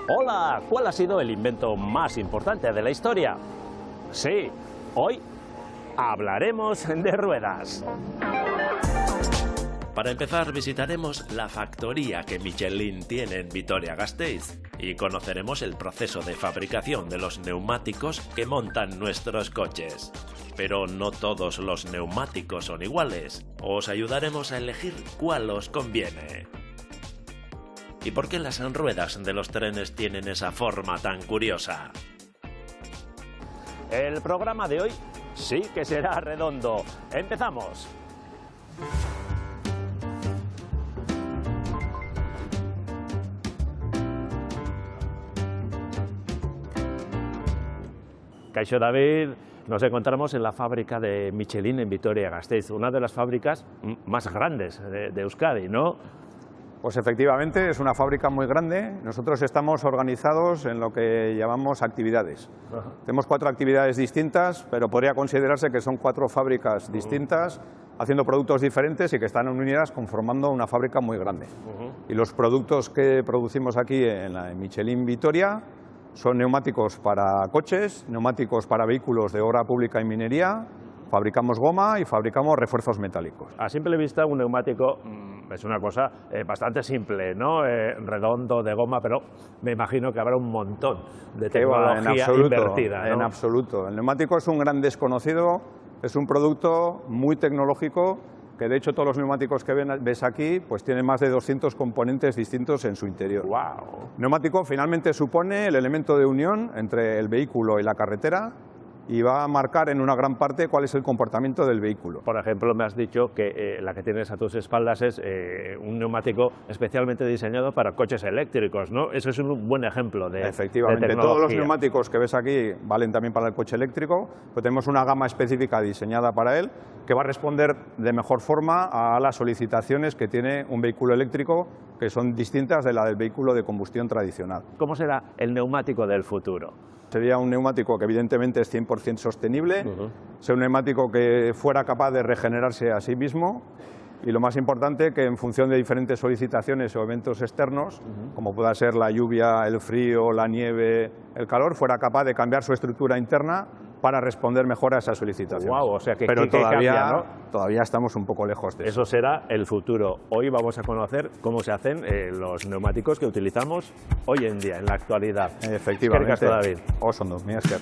Hola, ¿cuál ha sido el invento más importante de la historia? Sí, hoy hablaremos de ruedas. Para empezar, visitaremos la factoría que Michelin tiene en Vitoria-Gasteiz y conoceremos el proceso de fabricación de los neumáticos que montan nuestros coches. Pero no todos los neumáticos son iguales. Os ayudaremos a elegir cuál os conviene. ¿Y por qué las ruedas de los trenes tienen esa forma tan curiosa? El programa de hoy sí que será redondo. ¡Empezamos! Kaixo David, nos encontramos en la fábrica de Michelin en Vitoria-Gasteiz, una de las fábricas más grandes de Euskadi, ¿no? Pues efectivamente, es una fábrica muy grande. Nosotros estamos organizados en lo que llamamos actividades. Tenemos 4 actividades distintas, pero podría considerarse que son 4 fábricas distintas, haciendo productos diferentes y que están unidas conformando una fábrica muy grande. Y los productos que producimos aquí en la Michelin Vitoria son neumáticos para coches, neumáticos para vehículos de obra pública y minería, fabricamos goma y fabricamos refuerzos metálicos. A simple vista, un neumático es una cosa bastante simple, ¿no? Redondo, de goma, pero me imagino que habrá un montón de tecnología invertida, ¿no? En absoluto. El neumático es un gran desconocido, es un producto muy tecnológico, que de hecho todos los neumáticos que ves aquí pues tienen más de 200 componentes distintos en su interior. ¡Wow! Neumático finalmente supone el elemento de unión entre el vehículo y la carretera, y va a marcar en una gran parte cuál es el comportamiento del vehículo. Por ejemplo, me has dicho que la que tienes a tus espaldas es un neumático especialmente diseñado para coches eléctricos, ¿no? Eso es un buen ejemplo de Efectivamente, de todos los neumáticos que ves aquí valen también para el coche eléctrico, pero tenemos una gama específica diseñada para él que va a responder de mejor forma a las solicitaciones que tiene un vehículo eléctrico, que son distintas de la del vehículo de combustión tradicional. ¿Cómo será el neumático del futuro? Sería un neumático que evidentemente es 100% sostenible, sea un neumático que fuera capaz de regenerarse a sí mismo y lo más importante que en función de diferentes solicitaciones o eventos externos, como pueda ser la lluvia, el frío, la nieve, el calor, fuera capaz de cambiar su estructura interna para responder mejor a esas solicitaciones. Wow, o sea que pero todavía estamos un poco lejos de eso. Eso será el futuro. Hoy vamos a conocer cómo se hacen los neumáticos que utilizamos hoy en día, en la actualidad. Efectivamente. Eskerrik asko, David. Oso ondo, mila esker.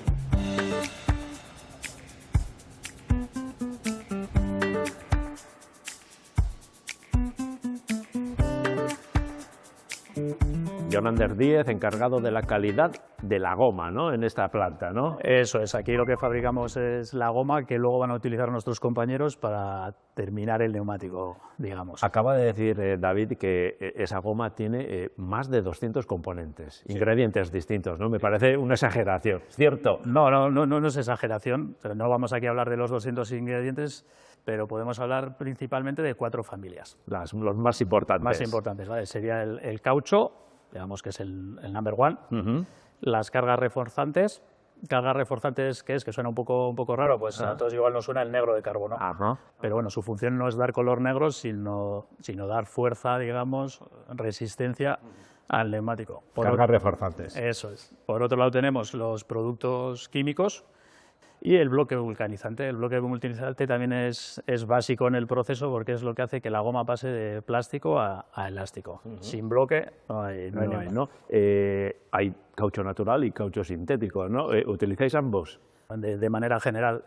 Jonander Díez, encargado de la calidad de la goma, ¿no? En esta planta, ¿no? Eso es, aquí lo que fabricamos es la goma que luego van a utilizar nuestros compañeros para terminar el neumático, digamos. Acaba de decir David que esa goma tiene más de 200 componentes, ingredientes distintos, ¿no? Me parece una exageración, ¿cierto? No es exageración, no vamos aquí a hablar de los 200 ingredientes, pero podemos hablar principalmente de 4 familias. Los más importantes. Más importantes, ¿vale? Sería el caucho, digamos que es el number one, las cargas reforzantes. ¿Cargas reforzantes qué es? Que suena un poco raro, pues a todos igual nos suena el negro de carbono. Pero bueno, su función no es dar color negro, sino dar fuerza, digamos, resistencia al neumático. Cargas reforzantes. Eso es. Por otro lado tenemos los productos químicos y el bloque vulcanizante. El bloque vulcanizante también es básico en el proceso porque es lo que hace que la goma pase de plástico a elástico. Sin bloque no hay, ¿no? Hay caucho natural y caucho sintético, ¿no? ¿Utilizáis ambos? De manera general,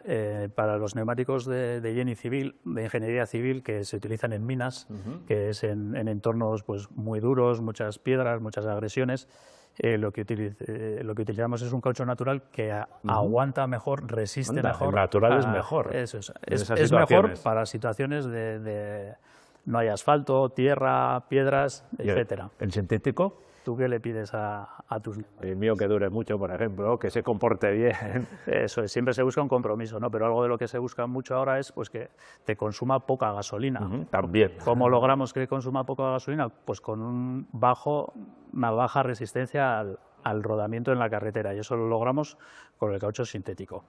para los neumáticos de ingeniería civil que se utilizan en minas, que es en entornos pues, muy duros, muchas piedras, muchas agresiones, lo que utilizamos es un caucho natural que aguanta mejor, resiste mejor. El natural es mejor. Eso es mejor para situaciones de no hay asfalto, tierra, piedras, etcétera. ¿El sintético? ¿Tú qué le pides a tus neumáticos? El mío que dure mucho, por ejemplo, que se comporte bien. Eso es, siempre se busca un compromiso, ¿no? Pero algo de lo que se busca mucho ahora es pues, que te consuma poca gasolina. También. ¿Cómo logramos que consuma poca gasolina? Pues con una baja resistencia al rodamiento en la carretera, y eso lo logramos con el caucho sintético.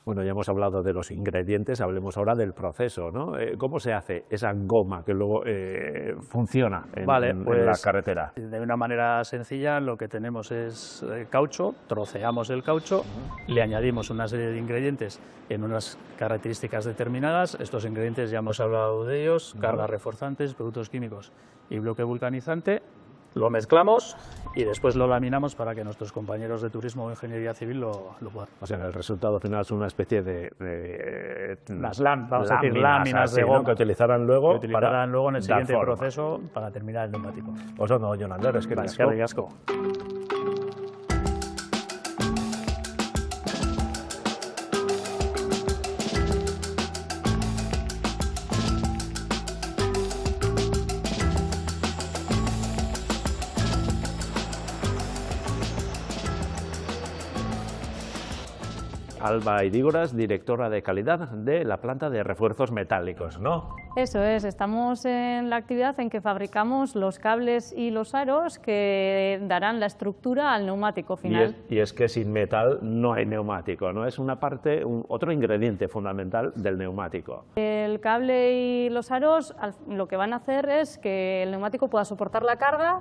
Bueno, ya hemos hablado de los ingredientes, hablemos ahora del proceso, ¿no? ¿Cómo se hace esa goma que luego funciona en la carretera? De una manera sencilla, lo que tenemos es caucho, troceamos el caucho, le añadimos una serie de ingredientes en unas características determinadas. Estos ingredientes ya hemos hablado de ellos: cargas reforzantes, productos químicos y bloque vulcanizante. Lo mezclamos y después lo laminamos para que nuestros compañeros de turismo o ingeniería civil lo puedan. O sea, el resultado final es una especie de láminas de goma que utilizarán luego en el siguiente proceso para terminar el neumático. Oso no, Jon Ander, es que ricasco. Alba Idígoras, directora de calidad de la planta de refuerzos metálicos, ¿no? Eso es, estamos en la actividad en que fabricamos los cables y los aros que darán la estructura al neumático final. Y es que sin metal no hay neumático, ¿no? Es una parte, otro ingrediente fundamental del neumático. El cable y los aros lo que van a hacer es que el neumático pueda soportar la carga,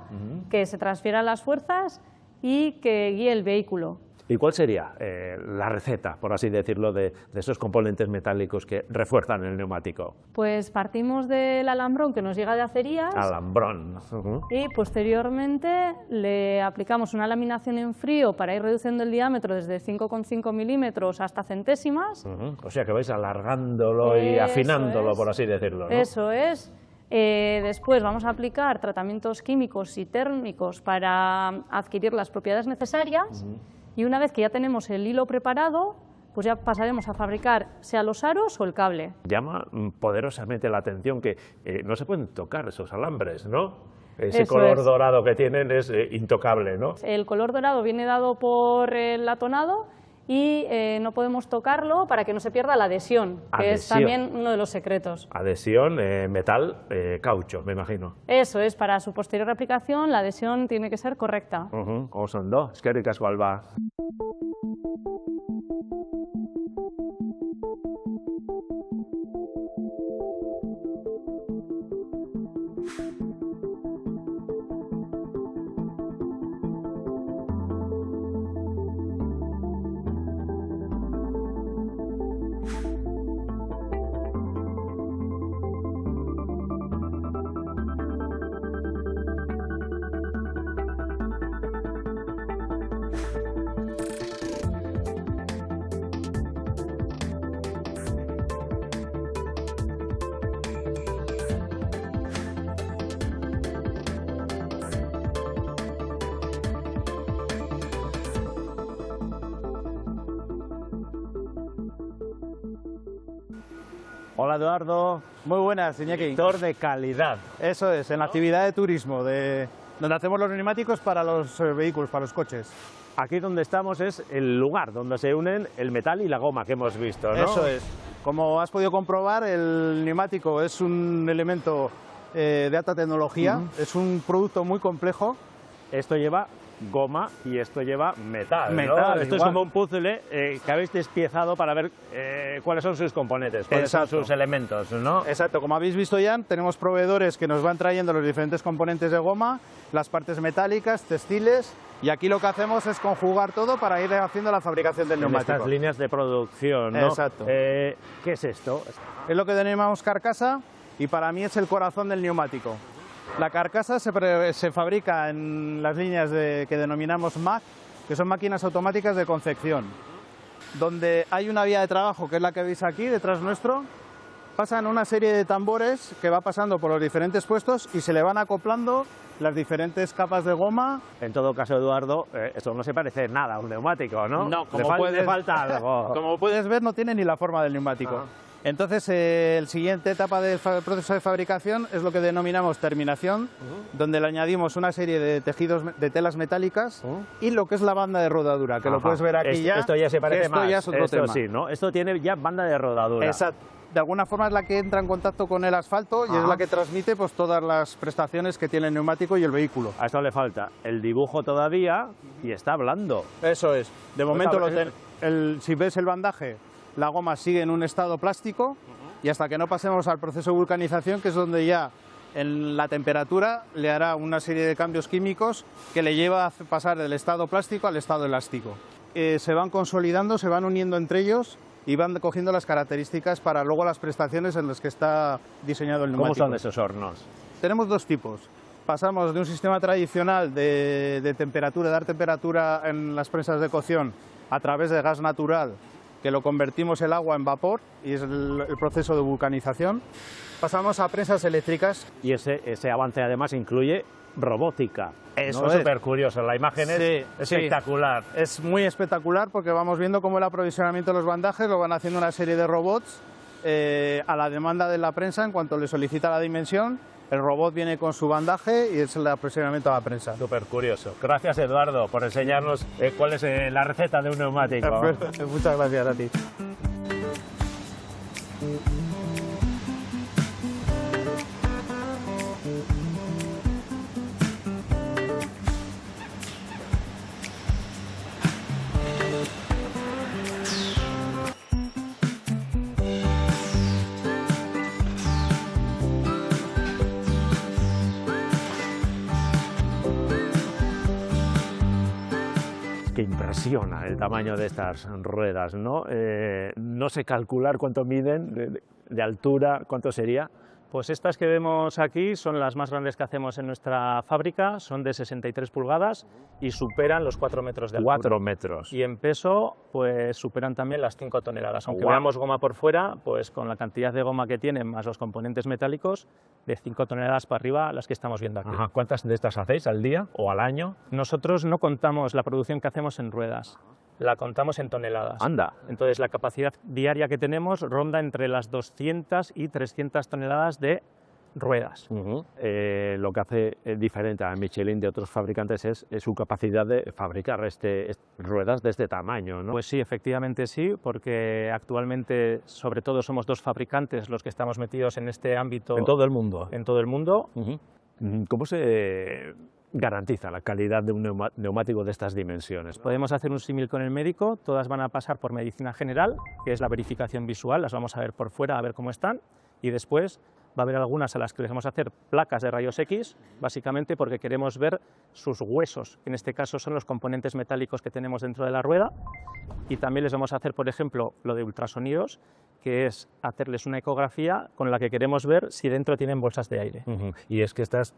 que se transfieran las fuerzas y que guíe el vehículo. ¿Y cuál sería la receta, por así decirlo, de esos componentes metálicos que refuerzan el neumático? Pues partimos del alambrón que nos llega de acerías. Alambrón. Y posteriormente le aplicamos una laminación en frío para ir reduciendo el diámetro desde 5,5 milímetros hasta centésimas. O sea que vais alargándolo y afinándolo, por así decirlo, ¿no? Eso es. Después vamos a aplicar tratamientos químicos y térmicos para adquirir las propiedades necesarias. Y una vez que ya tenemos el hilo preparado, pues ya pasaremos a fabricar sea los aros o el cable. Llama poderosamente la atención que no se pueden tocar esos alambres, ¿no? Ese color dorado que tienen es intocable, ¿no? El color dorado viene dado por el atonado y no podemos tocarlo para que no se pierda la adhesión, que es también uno de los secretos. Adhesión, metal, caucho, me imagino. Eso es, para su posterior aplicación la adhesión tiene que ser correcta. Oso ondo, eskerrik asko, Alba. Hola, Eduardo. Muy buenas, Iñaki. Director de calidad. Eso es, en la actividad de turismo, donde hacemos los neumáticos para los vehículos, para los coches. Aquí donde estamos es el lugar donde se unen el metal y la goma que hemos visto, ¿no? Eso es. Como has podido comprobar, el neumático es un elemento de alta tecnología, es un producto muy complejo. Esto lleva goma y esto lleva metal, ¿no? Metal, esto igual. es como un puzzle que habéis despiezado para ver cuáles son sus componentes, cuáles son sus elementos, ¿no? Exacto, como habéis visto ya, tenemos proveedores que nos van trayendo los diferentes componentes de goma, las partes metálicas, textiles, y aquí lo que hacemos es conjugar todo para ir haciendo la fabricación del neumático. Estas líneas de producción, ¿no? Exacto. ¿Qué es esto? Es lo que denominamos carcasa y para mí es el corazón del neumático. La carcasa se fabrica en las líneas que denominamos MAC, que son máquinas automáticas de confección, donde hay una vía de trabajo, que es la que veis aquí, detrás nuestro. Pasan una serie de tambores que va pasando por los diferentes puestos y se le van acoplando las diferentes capas de goma. En todo caso, Eduardo, esto no se parece nada a un neumático, ¿no? No, le falta algo. Como puedes ver, no tiene ni la forma del neumático. Entonces, la siguiente etapa del proceso de fabricación es lo que denominamos terminación, donde le añadimos una serie de tejidos de telas metálicas y lo que es la banda de rodadura, que lo puedes ver aquí ya. Esto ya se parece más. Esto ya es otro tema. Sí, ¿no? Esto tiene ya banda de rodadura. Exacto. De alguna forma es la que entra en contacto con el asfalto y es la que transmite pues, todas las prestaciones que tiene el neumático y el vehículo. A esto le falta el dibujo todavía y está hablando. Eso es. De momento, si ves el bandaje, la goma sigue en un estado plástico y hasta que no pasemos al proceso de vulcanización, que es donde ya en la temperatura le hará una serie de cambios químicos que le lleva a pasar del estado plástico al estado elástico. Se van consolidando, se van uniendo entre ellos y van cogiendo las características para luego las prestaciones en las que está diseñado el neumático. ¿Cómo son esos hornos? Tenemos dos tipos. Pasamos de un sistema tradicional de temperatura, dar temperatura en las presas de cocción a través de gas natural, que lo convertimos el agua en vapor y es el proceso de vulcanización. Pasamos a presas eléctricas. Y ese avance además incluye robótica. Eso es súper curioso, la imagen es espectacular. Sí. Es muy espectacular porque vamos viendo cómo el aprovisionamiento de los bandajes lo van haciendo una serie de robots a la demanda de la prensa en cuanto le solicita la dimensión. El robot viene con su bandaje y es el aprovisionamiento a la prensa. Súper curioso. Gracias, Eduardo, por enseñarnos cuál es la receta de un neumático. Muchas gracias a ti. Que impresiona el tamaño de estas ruedas, ¿no? No sé calcular cuánto miden, de altura, cuánto sería. Pues estas que vemos aquí son las más grandes que hacemos en nuestra fábrica, son de 63 pulgadas y superan los 4 metros de altura. 4 metros. Y en peso, pues superan también las 5 toneladas. Aunque veamos goma por fuera, pues con la cantidad de goma que tienen, más los componentes metálicos, de 5 toneladas para arriba, las que estamos viendo aquí. Ajá. ¿Cuántas de estas hacéis al día o al año? Nosotros no contamos la producción que hacemos en ruedas, la contamos en toneladas. Anda. Entonces la capacidad diaria que tenemos ronda entre las 200 y 300 toneladas de ruedas. Lo que hace diferente a Michelin de otros fabricantes es su capacidad de fabricar ruedas de este tamaño, ¿no? Pues sí, efectivamente sí, porque actualmente sobre todo somos 2 fabricantes los que estamos metidos en este ámbito. En todo el mundo. En todo el mundo. ¿Cómo se garantiza la calidad de un neumático de estas dimensiones? Podemos hacer un símil con el médico, todas van a pasar por medicina general, que es la verificación visual, las vamos a ver por fuera, a ver cómo están, y después va a haber algunas a las que les vamos a hacer placas de rayos X, básicamente porque queremos ver sus huesos, que en este caso son los componentes metálicos que tenemos dentro de la rueda, y también les vamos a hacer, por ejemplo, lo de ultrasonidos, que es hacerles una ecografía con la que queremos ver si dentro tienen bolsas de aire. Y es que estos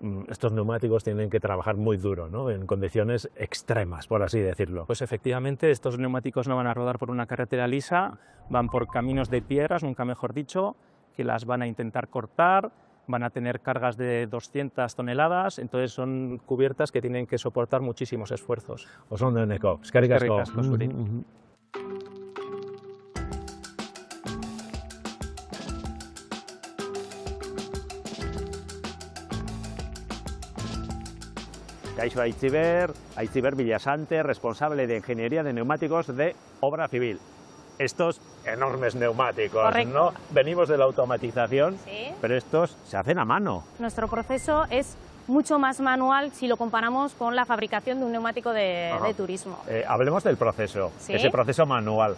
neumáticos tienen que trabajar muy duro, ¿no? En condiciones extremas, por así decirlo. Pues efectivamente, estos neumáticos no van a rodar por una carretera lisa, van por caminos de piedras, nunca mejor dicho, que las van a intentar cortar, van a tener cargas de 200 toneladas, entonces son cubiertas que tienen que soportar muchísimos esfuerzos. Oso honeko, eskerrik asko. Kaixo Aitziber Villasante, responsable de Ingeniería de Neumáticos de Obra Civil. Estos enormes neumáticos, correcto, ¿no? Venimos de la automatización, sí, pero estos se hacen a mano. Nuestro proceso es mucho más manual si lo comparamos con la fabricación de un neumático de turismo. Hablemos del proceso, ¿sí? Ese proceso manual.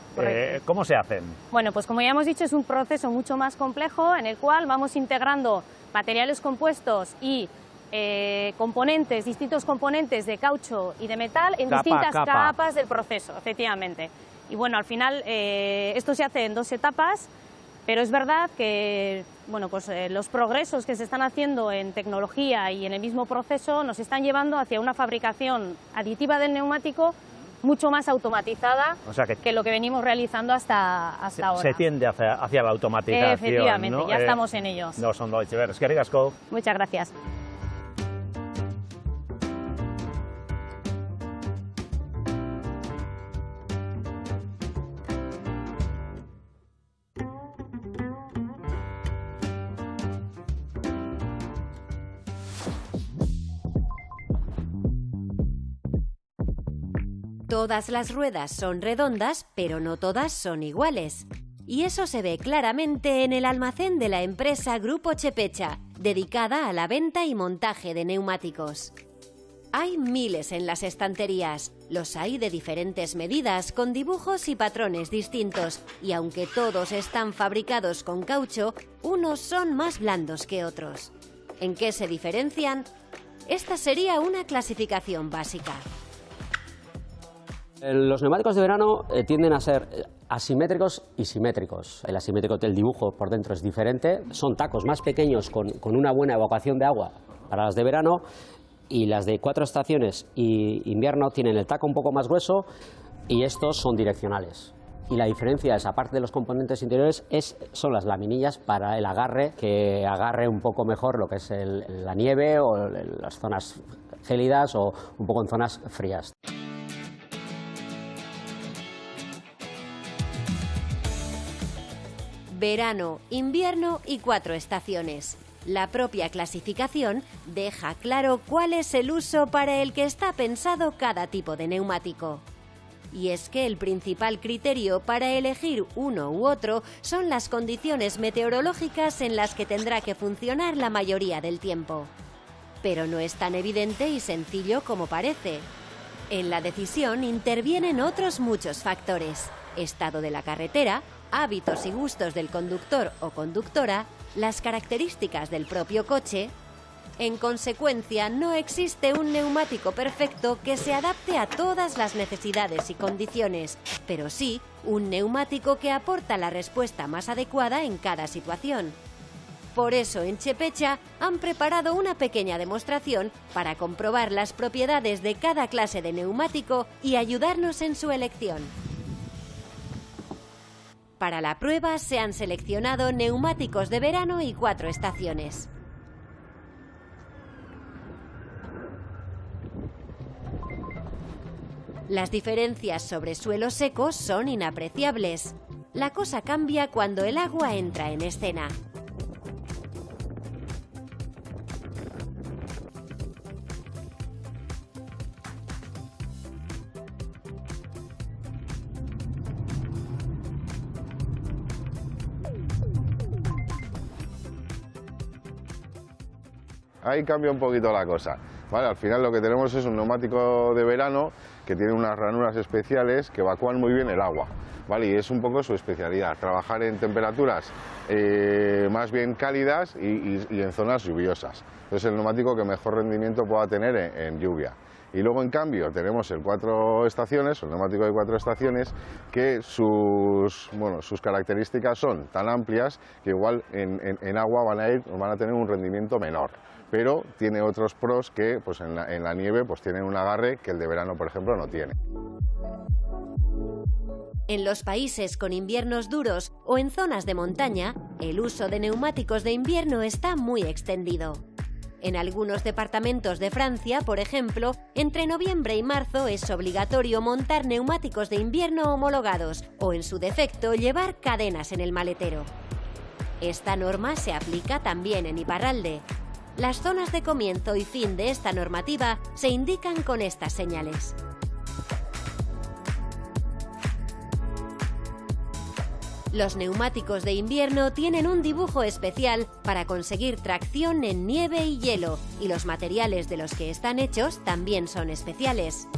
¿Cómo se hacen? Bueno, pues como ya hemos dicho, es un proceso mucho más complejo en el cual vamos integrando materiales compuestos y distintos componentes de caucho y de metal en distintas capas del proceso, efectivamente. Y bueno, al final esto se hace en 2 etapas, pero es verdad que bueno, pues, los progresos que se están haciendo en tecnología y en el mismo proceso nos están llevando hacia una fabricación aditiva del neumático mucho más automatizada, o sea que lo que venimos realizando hasta ahora. Se tiende hacia la automatización. Efectivamente, ¿no? Ya estamos en ellos. No son Aitziber, eskerrik asko. Muchas gracias. Todas las ruedas son redondas, pero no todas son iguales. Y eso se ve claramente en el almacén de la empresa Grupo Chepecha, dedicada a la venta y montaje de neumáticos. Hay miles en las estanterías, los hay de diferentes medidas, con dibujos y patrones distintos, y aunque todos están fabricados con caucho, unos son más blandos que otros. ¿En qué se diferencian? Esta sería una clasificación básica. Los neumáticos de verano tienden a ser asimétricos y simétricos. El asimétrico del dibujo por dentro es diferente, son tacos más pequeños con una buena evacuación de agua para las de verano, y las de 4 estaciones y invierno tienen el taco un poco más grueso y estos son direccionales. Y la diferencia es, aparte de los componentes interiores, son las laminillas para el agarre, que agarre un poco mejor lo que es la nieve o las zonas gélidas o un poco en zonas frías. Verano, invierno y 4 estaciones. La propia clasificación deja claro cuál es el uso para el que está pensado cada tipo de neumático. Y es que el principal criterio para elegir uno u otro son las condiciones meteorológicas en las que tendrá que funcionar la mayoría del tiempo. Pero no es tan evidente y sencillo como parece. En la decisión intervienen otros muchos factores: estado de la carretera, hábitos y gustos del conductor o conductora, las características del propio coche. En consecuencia, no existe un neumático perfecto que se adapte a todas las necesidades y condiciones, pero sí un neumático que aporta la respuesta más adecuada en cada situación. Por eso en Chepecha han preparado una pequeña demostración para comprobar las propiedades de cada clase de neumático y ayudarnos en su elección. Para la prueba se han seleccionado neumáticos de verano y 4 estaciones. Las diferencias sobre suelo seco son inapreciables. La cosa cambia cuando el agua entra en escena. Ahí cambia un poquito la cosa. Vale, al final lo que tenemos es un neumático de verano que tiene unas ranuras especiales que evacúan muy bien el agua. Vale, y es un poco su especialidad, trabajar en temperaturas más bien cálidas y en zonas lluviosas. Es el neumático que mejor rendimiento pueda tener en lluvia. Y luego, en cambio, tenemos el 4 estaciones, el neumático de 4 estaciones, que sus características son tan amplias que igual en agua van a tener un rendimiento menor. Pero tiene otros pros que pues en la nieve pues tienen un agarre que el de verano, por ejemplo, no tiene. En los países con inviernos duros o en zonas de montaña, el uso de neumáticos de invierno está muy extendido. En algunos departamentos de Francia, por ejemplo, entre noviembre y marzo es obligatorio montar neumáticos de invierno homologados o, en su defecto, llevar cadenas en el maletero. Esta norma se aplica también en Iparralde. Las zonas de comienzo y fin de esta normativa se indican con estas señales. Los neumáticos de invierno tienen un dibujo especial para conseguir tracción en nieve y hielo, y los materiales de los que están hechos también son especiales.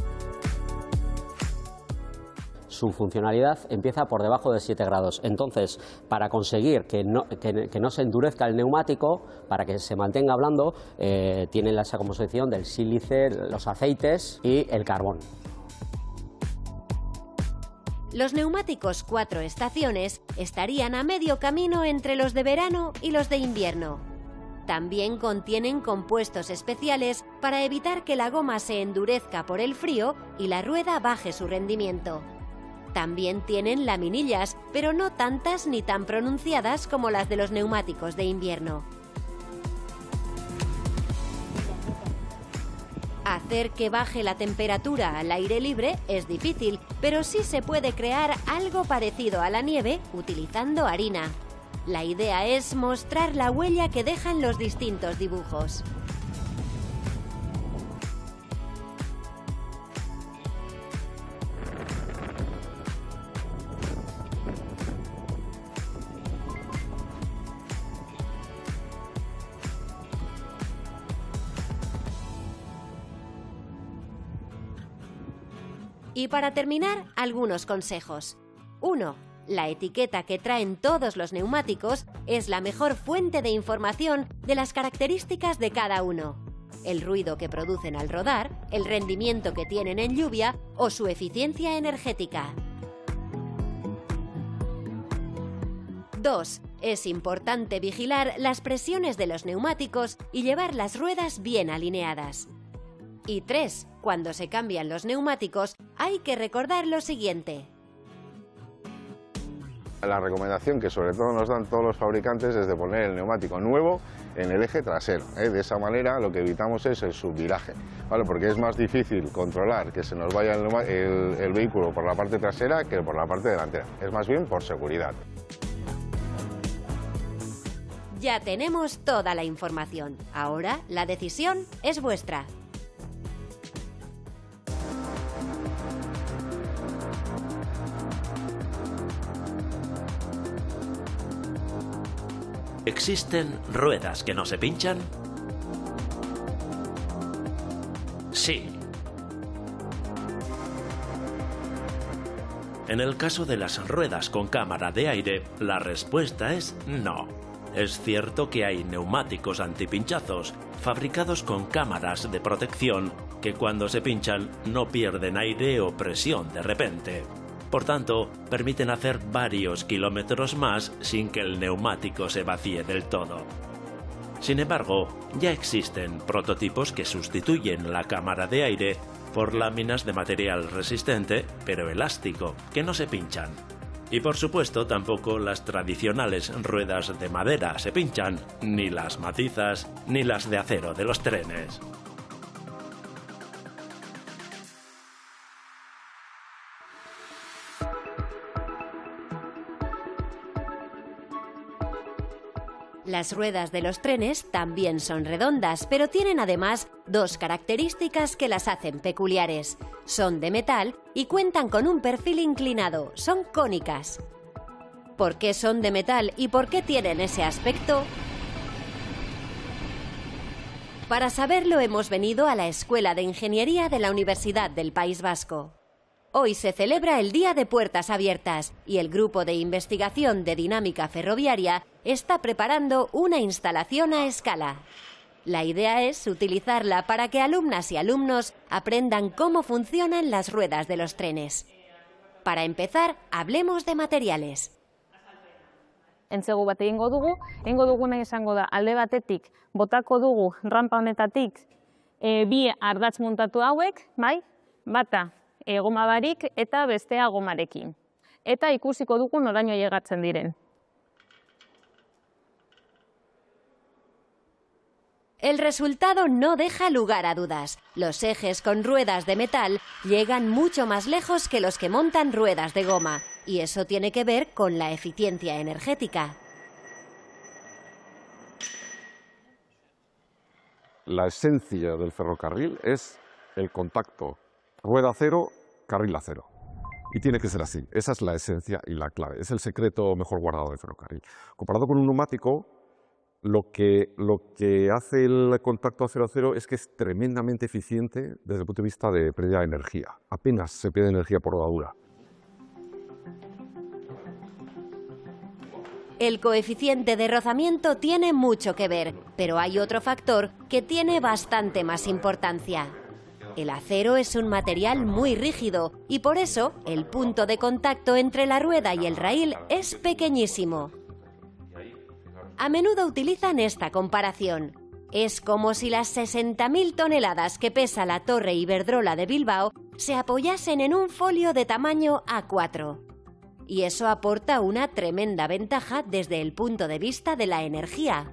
Su funcionalidad empieza por debajo de 7 grados. Entonces, para conseguir que no se endurezca el neumático, para que se mantenga blando, tienen esa composición del sílice, los aceites y el carbón. Los neumáticos 4 estaciones estarían a medio camino entre los de verano y los de invierno. También contienen compuestos especiales para evitar que la goma se endurezca por el frío y la rueda baje su rendimiento. También tienen laminillas, pero no tantas ni tan pronunciadas como las de los neumáticos de invierno. Hacer que baje la temperatura al aire libre es difícil, pero sí se puede crear algo parecido a la nieve utilizando harina. La idea es mostrar la huella que dejan los distintos dibujos. Y para terminar, algunos consejos. 1. La etiqueta que traen todos los neumáticos es la mejor fuente de información de las características de cada uno. El ruido que producen al rodar, el rendimiento que tienen en lluvia o su eficiencia energética. 2. Es importante vigilar las presiones de los neumáticos y llevar las ruedas bien alineadas. Y 3. Cuando se cambian los neumáticos, hay que recordar lo siguiente. La recomendación que sobre todo nos dan todos los fabricantes es de poner el neumático nuevo en el eje trasero. De esa manera lo que evitamos es el subviraje, ¿vale? Porque es más difícil controlar que se nos vaya el vehículo por la parte trasera que por la parte delantera. Es más bien por seguridad. Ya tenemos toda la información. Ahora la decisión es vuestra. ¿Existen ruedas que no se pinchan? Sí. En el caso de las ruedas con cámara de aire, la respuesta es no. Es cierto que hay neumáticos antipinchazos fabricados con cámaras de protección que cuando se pinchan no pierden aire o presión de repente. Por tanto, permiten hacer varios kilómetros más sin que el neumático se vacíe del todo. Sin embargo, ya existen prototipos que sustituyen la cámara de aire por láminas de material resistente, pero elástico, que no se pinchan. Y por supuesto, tampoco las tradicionales ruedas de madera se pinchan, ni las macizas, ni las de acero de los trenes. Las ruedas de los trenes también son redondas, pero tienen además dos características que las hacen peculiares. Son de metal y cuentan con un perfil inclinado, son cónicas. ¿Por qué son de metal y por qué tienen ese aspecto? Para saberlo hemos venido a la Escuela de Ingeniería de la Universidad del País Vasco. Hoy se celebra el Día de Puertas Abiertas y el Grupo de Investigación de Dinámica Ferroviaria está preparando una instalación a escala. La idea es utilizarla para que alumnas y alumnos aprendan cómo funcionan las ruedas de los trenes. Para empezar, hablemos de materiales. Entzegu bat egingo duguna izango da alde batetik botako dugu rampa honetatik bi ardatz muntatu hauek, bai? Bata goma barik eta bestea gomarekin. Eta ikusiko dugu noraino llegatzen diren. El resultado no deja lugar a dudas. Los ejes con ruedas de metal llegan mucho más lejos que los que montan ruedas de goma, y eso tiene que ver con la eficiencia energética. La esencia del ferrocarril es el contacto rueda cero, carril acero. Y tiene que ser así. Esa es la esencia y la clave. Es el secreto mejor guardado del ferrocarril. Comparado con un neumático, lo que hace el contacto acero-acero es que es tremendamente eficiente desde el punto de vista de pérdida de energía. Apenas se pierde energía por rodadura. El coeficiente de rozamiento tiene mucho que ver, pero hay otro factor que tiene bastante más importancia. El acero es un material muy rígido y por eso el punto de contacto entre la rueda y el raíl es pequeñísimo. A menudo utilizan esta comparación. Es como si las 60.000 toneladas que pesa la Torre Iberdrola de Bilbao se apoyasen en un folio de tamaño A4. Y eso aporta una tremenda ventaja desde el punto de vista de la energía.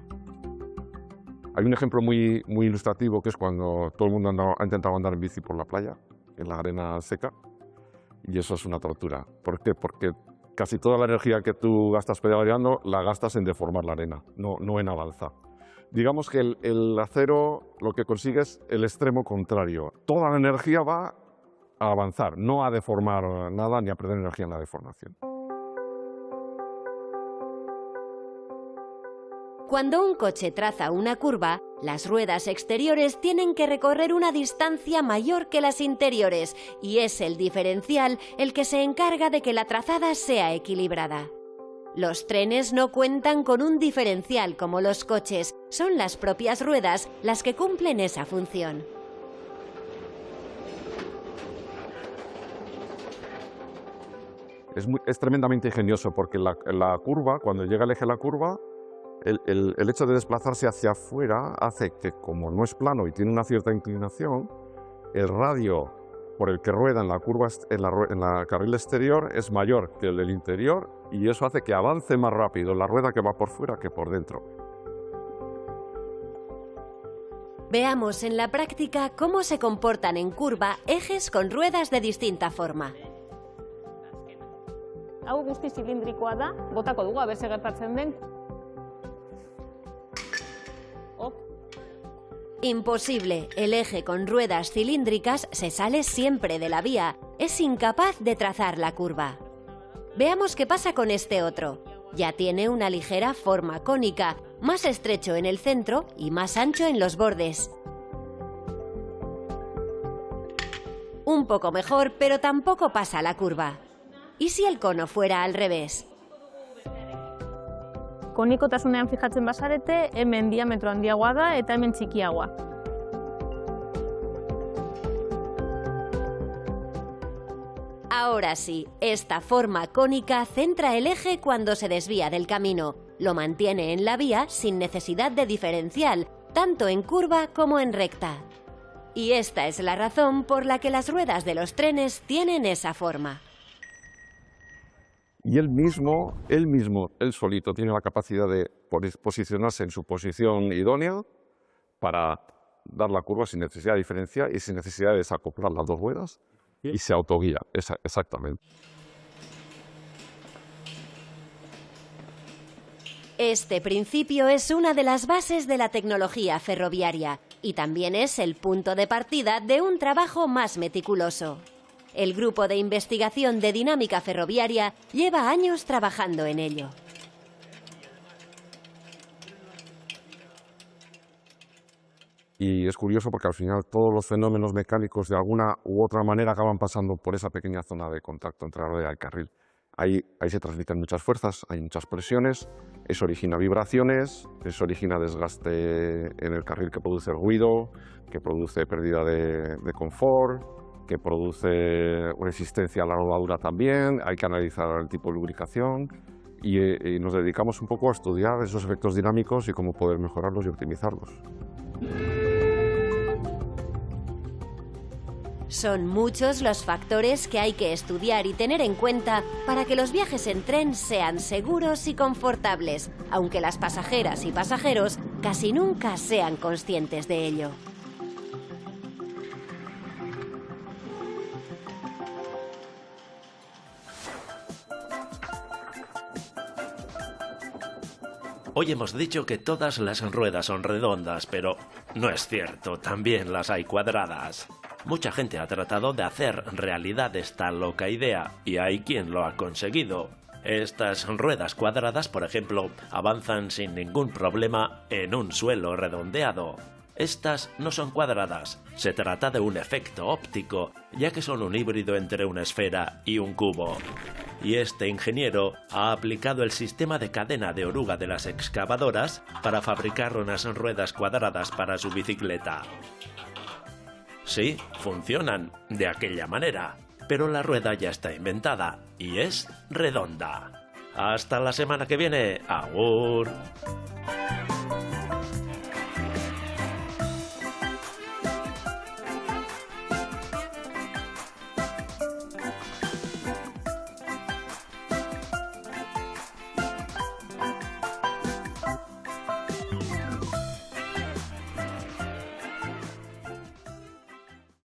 Hay un ejemplo muy ilustrativo que es cuando todo el mundo ha intentado andar en bici por la playa, en la arena seca, y eso es una tortura. ¿Por qué? Porque casi toda la energía que tú gastas pedaleando la gastas en deformar la arena, no en avanzar. Digamos que el acero lo que consigue es el extremo contrario. Toda la energía va a avanzar, no a deformar nada ni a perder energía en la deformación. Cuando un coche traza una curva, las ruedas exteriores tienen que recorrer una distancia mayor que las interiores y es el diferencial el que se encarga de que la trazada sea equilibrada. Los trenes no cuentan con un diferencial como los coches, son las propias ruedas las que cumplen esa función. Es tremendamente ingenioso porque la curva, cuando llega el eje de la curva, el hecho de desplazarse hacia afuera hace que, como no es plano y tiene una cierta inclinación, el radio por el que rueda en la curva en la carril exterior es mayor que el del interior y eso hace que avance más rápido la rueda que va por fuera que por dentro. Veamos en la práctica cómo se comportan en curva ejes con ruedas de distinta forma. Hau guzti zilindrikoa da, botako dugu, aber zer gertatzen den. Imposible, el eje con ruedas cilíndricas se sale siempre de la vía, es incapaz de trazar la curva. Veamos qué pasa con este otro. Ya tiene una ligera forma cónica, más estrecho en el centro y más ancho en los bordes. Un poco mejor, pero tampoco pasa la curva. ¿Y si el cono fuera al revés? Konikotasunean fijatzen bazarete, hemen diametro handiagoa da eta hemen txikiagoa. Ahora sí, esta forma cónica centra el eje cuando se desvía del camino, lo mantiene en la vía sin necesidad de diferencial, tanto en curva como en recta. Y esta es la razón por la que las ruedas de los trenes tienen esa forma. Y él solito, tiene la capacidad de posicionarse en su posición idónea para dar la curva sin necesidad de diferenciar y sin necesidad de desacoplar las dos ruedas y se autoguía, exactamente. Este principio es una de las bases de la tecnología ferroviaria y también es el punto de partida de un trabajo más meticuloso. El Grupo de Investigación de Dinámica Ferroviaria lleva años trabajando en ello. Y es curioso porque al final todos los fenómenos mecánicos de alguna u otra manera acaban pasando por esa pequeña zona de contacto entre la rueda y el carril. Ahí se transmiten muchas fuerzas, hay muchas presiones, eso origina vibraciones, eso origina desgaste en el carril que produce ruido, que produce pérdida de confort, que produce resistencia a la rodadura también, hay que analizar el tipo de lubricación y nos dedicamos un poco a estudiar esos efectos dinámicos y cómo poder mejorarlos y optimizarlos. Son muchos los factores que hay que estudiar y tener en cuenta para que los viajes en tren sean seguros y confortables, aunque las pasajeras y pasajeros casi nunca sean conscientes de ello. Hoy hemos dicho que todas las ruedas son redondas, pero no es cierto, también las hay cuadradas. Mucha gente ha tratado de hacer realidad esta loca idea, y hay quien lo ha conseguido. Estas ruedas cuadradas, por ejemplo, avanzan sin ningún problema en un suelo redondeado. Estas no son cuadradas, se trata de un efecto óptico, ya que son un híbrido entre una esfera y un cubo. Y este ingeniero ha aplicado el sistema de cadena de oruga de las excavadoras para fabricar unas ruedas cuadradas para su bicicleta. Sí, funcionan de aquella manera, pero la rueda ya está inventada y es redonda. Hasta la semana que viene. ¡Agur!